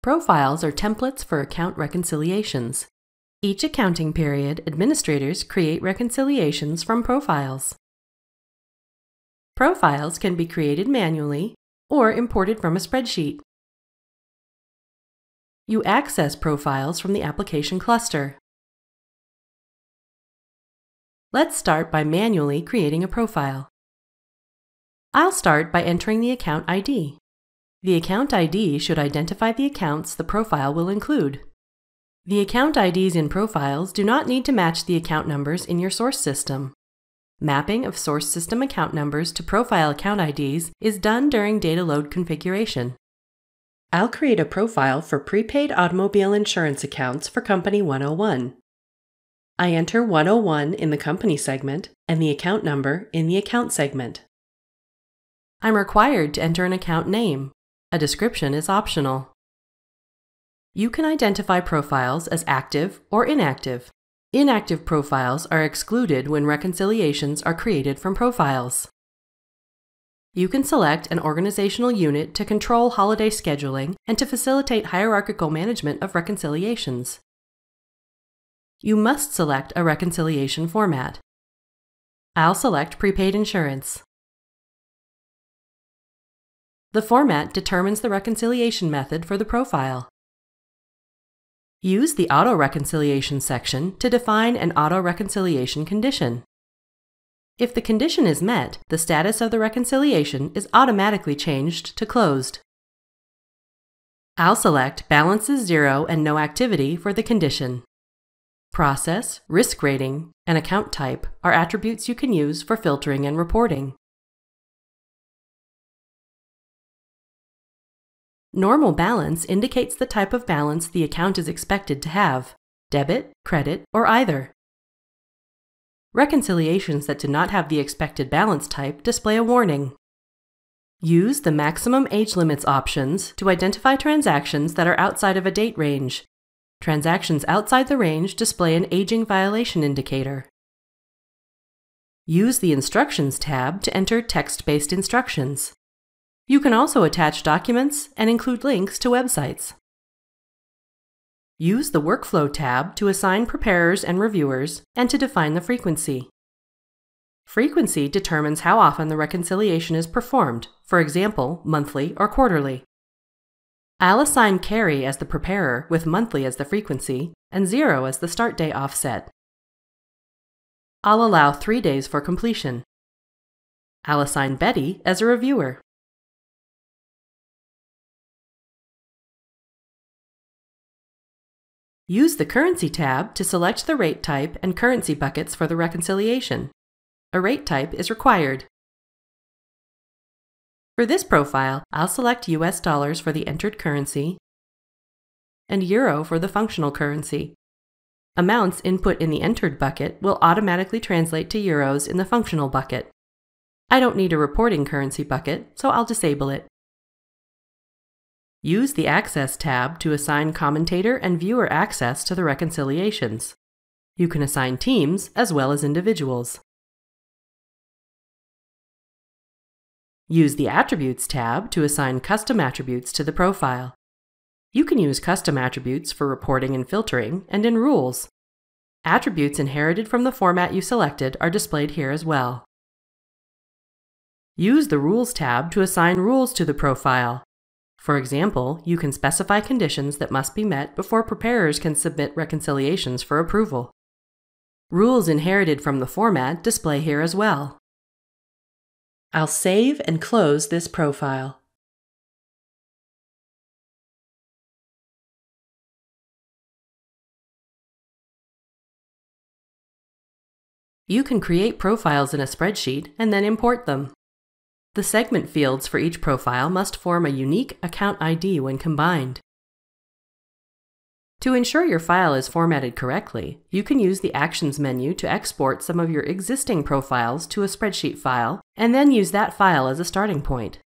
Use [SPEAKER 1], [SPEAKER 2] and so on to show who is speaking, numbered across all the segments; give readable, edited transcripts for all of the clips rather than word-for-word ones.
[SPEAKER 1] Profiles are templates for account reconciliations. Each accounting period, administrators create reconciliations from profiles. Profiles can be created manually or imported from a spreadsheet. You access profiles from the application cluster. Let's start by manually creating a profile. I'll start by entering the account ID. The account ID should identify the accounts the profile will include. The account IDs in profiles do not need to match the account numbers in your source system. Mapping of source system account numbers to profile account IDs is done during data load configuration. I'll create a profile for prepaid automobile insurance accounts for Company 101. I enter 101 in the company segment and the account number in the account segment. I'm required to enter an account name. A description is optional. You can identify profiles as active or inactive. Inactive profiles are excluded when reconciliations are created from profiles. You can select an organizational unit to control holiday scheduling and to facilitate hierarchical management of reconciliations. You must select a reconciliation format. I'll select prepaid insurance. The format determines the reconciliation method for the profile. Use the Auto Reconciliation section to define an auto reconciliation condition. If the condition is met, the status of the reconciliation is automatically changed to closed. I'll select Balances 0 and No Activity for the condition. Process, Risk Rating, and Account Type are attributes you can use for filtering and reporting. Normal balance indicates the type of balance the account is expected to have: debit, credit, or either. Reconciliations that do not have the expected balance type display a warning. Use the Maximum Age Limits options to identify transactions that are outside of a date range. Transactions outside the range display an aging violation indicator. Use the Instructions tab to enter text-based instructions. You can also attach documents and include links to websites. Use the Workflow tab to assign preparers and reviewers and to define the frequency. Frequency determines how often the reconciliation is performed, for example, monthly or quarterly. I'll assign Carrie as the preparer with monthly as the frequency and 0 as the start day offset. I'll allow 3 days for completion. I'll assign Betty as a reviewer. Use the Currency tab to select the rate type and currency buckets for the reconciliation. A rate type is required. For this profile, I'll select US dollars for the entered currency and Euro for the functional currency. Amounts input in the entered bucket will automatically translate to euros in the functional bucket. I don't need a reporting currency bucket, so I'll disable it. Use the Access tab to assign commentator and viewer access to the reconciliations. You can assign teams as well as individuals. Use the Attributes tab to assign custom attributes to the profile. You can use custom attributes for reporting and filtering and in rules. Attributes inherited from the format you selected are displayed here as well. Use the Rules tab to assign rules to the profile. For example, you can specify conditions that must be met before preparers can submit reconciliations for approval. Rules inherited from the format display here as well. I'll save and close this profile. You can create profiles in a spreadsheet and then import them. The segment fields for each profile must form a unique account ID when combined. To ensure your file is formatted correctly, you can use the Actions menu to export some of your existing profiles to a spreadsheet file and then use that file as a starting point.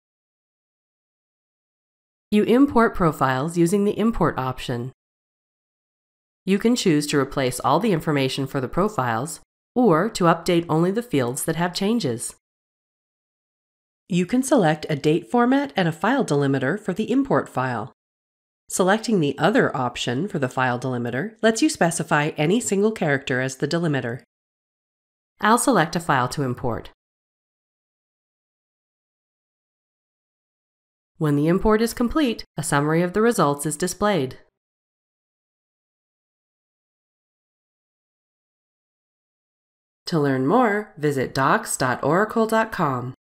[SPEAKER 1] You import profiles using the Import option. You can choose to replace all the information for the profiles or to update only the fields that have changes. You can select a date format and a file delimiter for the import file. Selecting the Other option for the file delimiter lets you specify any single character as the delimiter. I'll select a file to import. When the import is complete, a summary of the results is displayed. To learn more, visit docs.oracle.com.